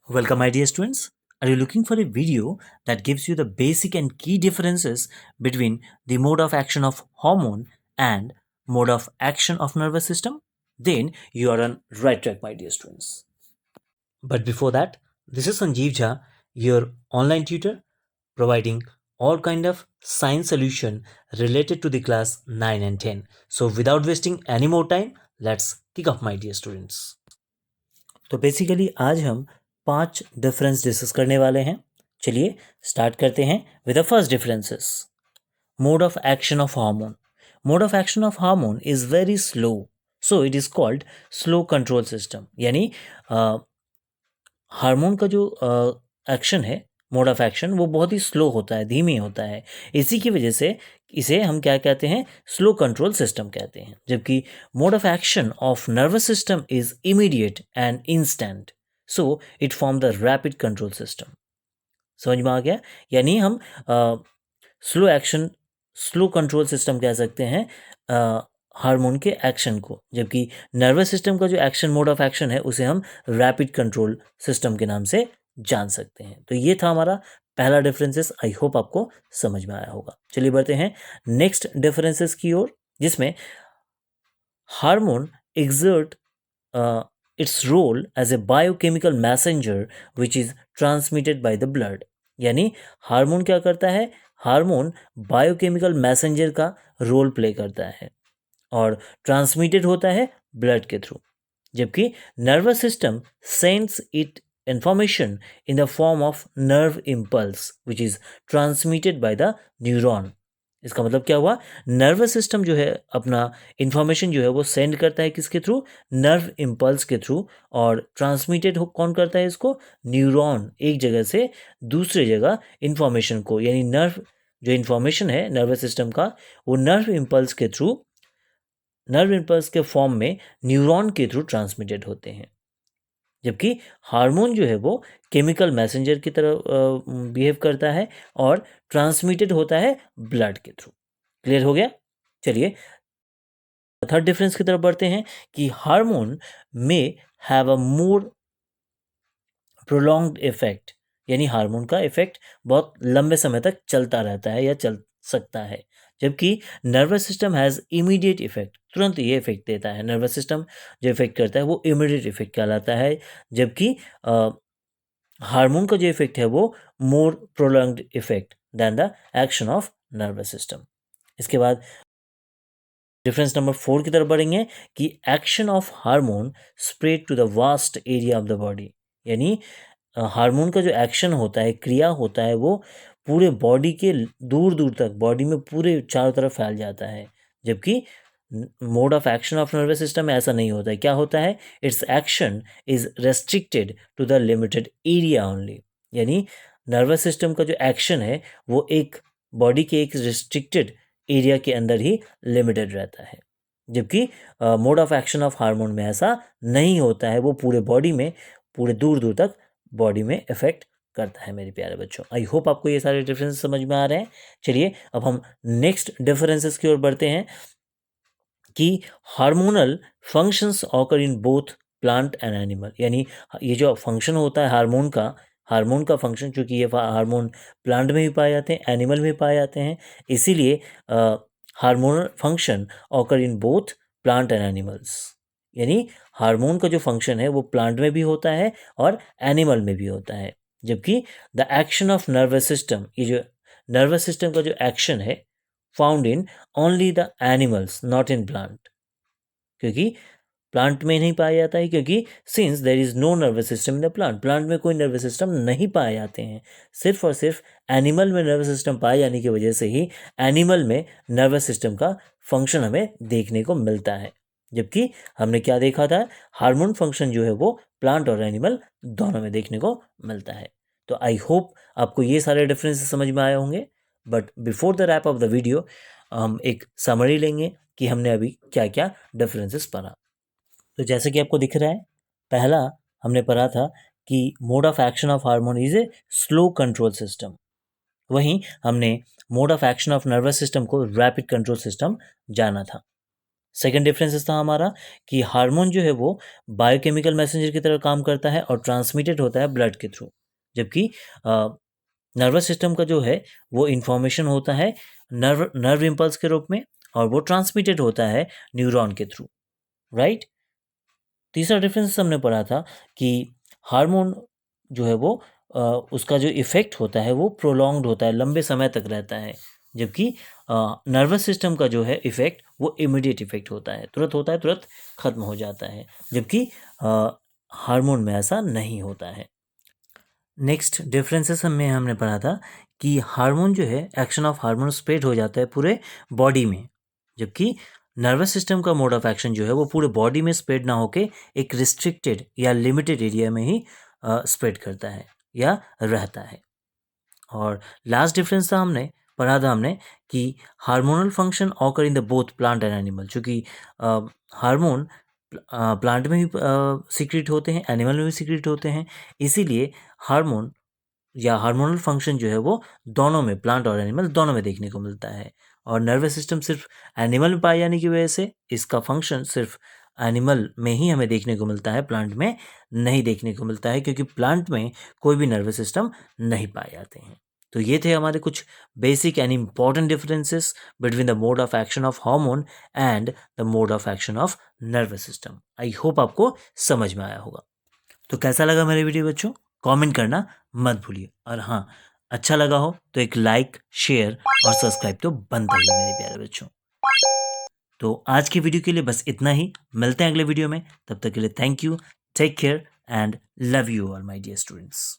Welcome, my dear students. Are you looking for a video that gives you the basic and key differences between the mode of action of hormone and mode of action of nervous system? Then you are on right track, my dear students. But before that, this is Sanjeev Jha, your online tutor, providing all kind of science solution related to the class 9 and 10. So without wasting any more time, let's kick off, my dear students. तो basically आज हम 5 difference discuss करने वाले हैं. चलिए start करते हैं with the first differences. Mode of action of hormone. Mode of action of hormone is very slow, so it is called slow control system. यानी हार्मोन का जो एक्शन है, मोड ऑफ एक्शन, वो बहुत ही स्लो होता है, धीमी होता है. इसी की वजह से इसे हम क्या कहते हैं, स्लो कंट्रोल सिस्टम कहते हैं. जबकि mode of action of nervous system is immediate and instant, so it form the rapid control system. समझ में आ गया? यानी हम slow action, slow control system कह सकते हैं हार्मोन के एक्शन को, जबकि नर्वस सिस्टम का जो एक्शन, मोड ऑफ एक्शन है, उसे हम रैपिड कंट्रोल सिस्टम के नाम से जान सकते हैं. तो ये था हमारा पहला डिफरेंसेस. आई होप आपको समझ में आया होगा. चलिए बढ़ते हैं नेक्स्ट डिफरेंसेस की ओर, जिसमें hormone exert its role as a biochemical messenger which is transmitted by the blood. यानी हार्मोन क्या करता है? हार्मोन बायोकेमिकल मैसेंजर का रोल प्ले करता है और ट्रांसमिटेड होता है ब्लड के थ्रू. जबकि nervous system sends it information in the form of nerve impulse which is transmitted by the neuron. इसका मतलब क्या हुआ? नर्वस सिस्टम जो है अपना इंफॉर्मेशन जो है वो सेंड करता है किसके थ्रू? नर्व इम्पल्स के थ्रू. और ट्रांसमिटेड कौन करता है इसको? न्यूरॉन. एक जगह से दूसरे जगह इंफॉर्मेशन को, यानी नर्व जो इंफॉर्मेशन है नर्वस सिस्टम का, वो नर्व इम्पल्स के थ्रू, नर्व इम्पल्स के फॉर्म में न्यूरॉन के थ्रू ट्रांसमिटेड होते हैं. जबकि हार्मोन जो है वो केमिकल मैसेंजर की तरह बिहेव करता है और ट्रांसमिटेड होता है ब्लड के थ्रू. क्लियर हो गया? चलिए थर्ड डिफरेंस की तरफ बढ़ते हैं कि हार्मोन में have a more prolonged effect. यानी हार्मोन का इफेक्ट बहुत लंबे समय तक चलता रहता है या चल सकता है. जबकि nervous system has immediate effect. तुरंत ये इफेक्ट देता है. नर्वस सिस्टम जो इफेक्ट करता है वो इमीडिएट इफेक्ट कहलाता है. जबकि हार्मोन का जो इफेक्ट है वो more prolonged effect than the action of nervous system. इसके बाद डिफरेंस नंबर 4 की तरफ बढ़ेंगे कि action of hormone spread to the vast area of the body. यानी हार्मोन का जो एक्शन होता है, क्रिया होता है, वो पूरे बॉडी के दूर दूर तक, बॉडी में पूरे चारों तरफ फैल जाता है. जबकि mode of action of nervous system में ऐसा नहीं होता है. क्या होता है? Its action is restricted to the limited area only. यानी नर्वस सिस्टम का जो एक्शन है वो एक बॉडी के एक रिस्ट्रिक्टेड एरिया के अंदर ही लिमिटेड रहता है. जबकि mode of action of hormone में ऐसा नहीं होता है. वो पूरे बॉडी में, पूरे दूर दूर तक बॉडी में इफेक्ट करता है मेरे प्यारे बच्चों. आई होप आपको ये सारे डिफरेंसेस समझ में आ रहे हैं. चलिए अब हम नेक्स्ट डिफरेंसेस की ओर बढ़ते हैं कि hormonal functions occur in both plant and animal. यानी ये जो फंक्शन होता है हार्मोन का फंक्शन, चूँकि ये हार्मोन प्लांट में भी पाए जाते हैं, एनिमल में भी पाए जाते हैं, इसीलिए hormonal function occur in both plant and animals. यानी हार्मोन का जो फंक्शन है वो प्लांट में भी होता है और एनिमल में भी होता है. जबकि the action of nervous system, ये जो नर्वस सिस्टम का जो एक्शन है, found in only the animals not in plant. क्योंकि प्लांट में नहीं पाया जाता है, क्योंकि since there is no nervous system in the plant, plant में कोई नर्वस सिस्टम नहीं पाए जाते हैं. सिर्फ और सिर्फ एनिमल में नर्वस सिस्टम पाए जाने की वजह से ही एनिमल में नर्वस सिस्टम का फंक्शन हमें देखने को मिलता है. जबकि हमने क्या देखा था? हार्मोन फंक्शन जो है वो प्लांट और एनिमल दोनों में देखने को मिलता है. तो आई होप आपको ये सारे डिफरेंसेस समझ में आए होंगे. But before the wrap of the video हम एक समरी लेंगे कि हमने अभी क्या क्या डिफरेंसेस पढ़ा. तो जैसे कि आपको दिख रहा है, पहला हमने पढ़ा था कि mode of action of hormone is a slow control system. वहीं हमने mode of action of nervous system को रैपिड कंट्रोल सिस्टम जाना था. सेकंड डिफरेंस था हमारा कि हार्मोन जो है वो बायोकेमिकल मैसेंजर की तरह काम करता है और ट्रांसमिटेड होता है ब्लड के थ्रू, जबकि नर्वस सिस्टम का जो है वो इंफॉर्मेशन होता है नर्व नर्व इम्पल्स के रूप में, और वो ट्रांसमिटेड होता है न्यूरॉन के थ्रू, राइट। तीसरा डिफरेंस हमने पढ़ा था कि हार्मोन जो है वो उसका जो इफ़ेक्ट होता है वो प्रोलॉन्ग्ड होता है, लंबे समय तक रहता है, जबकि नर्वस सिस्टम का जो है इफ़ेक्ट वो इमीडिएट इफ़ेक्ट होता है, तुरंत होता है, तुरंत ख़त्म हो जाता है, जबकि हार्मोन में ऐसा नहीं होता है। नेक्स्ट डिफरेंसेस में हमने पढ़ा था कि हार्मोन जो है, एक्शन ऑफ हार्मोन स्प्रेड हो जाता है पूरे बॉडी में, जबकि नर्वस सिस्टम का मोड ऑफ एक्शन जो है वो पूरे बॉडी में स्प्रेड ना होके एक रिस्ट्रिक्टेड या लिमिटेड एरिया में ही स्प्रेड करता है या रहता है। और लास्ट डिफरेंस पढ़ा था हमने कि hormonal function occur in the both plant and animal, चूँकि हार्मोन प्लांट में भी सीक्रेट होते हैं, एनिमल में भी सीक्रेट होते हैं, इसीलिए हार्मोन या हार्मोनल फंक्शन जो है वो दोनों में, प्लांट और एनिमल दोनों में देखने को मिलता है। और नर्वस सिस्टम सिर्फ एनिमल में पाए जाने की वजह से इसका फंक्शन सिर्फ एनिमल में ही हमें देखने को मिलता है, प्लांट में नहीं देखने को मिलता है, क्योंकि प्लांट में कोई भी नर्वस सिस्टम नहीं पाए जाते हैं। तो ये थे हमारे कुछ basic and important differences between the mode of action of hormone and the mode of action of nervous system. I hope आपको समझ में आया होगा। तो कैसा लगा मेरे वीडियो बच्चों, कमेंट करना मत भूलिए, और हाँ, अच्छा लगा हो तो एक लाइक, शेयर और सब्सक्राइब तो बनता ही है मेरे प्यारे बच्चों। तो आज की वीडियो के लिए बस इतना ही, मिलते हैं अगले वीडियो में, तब तक के लिए thank you, take care and love you all my dear students.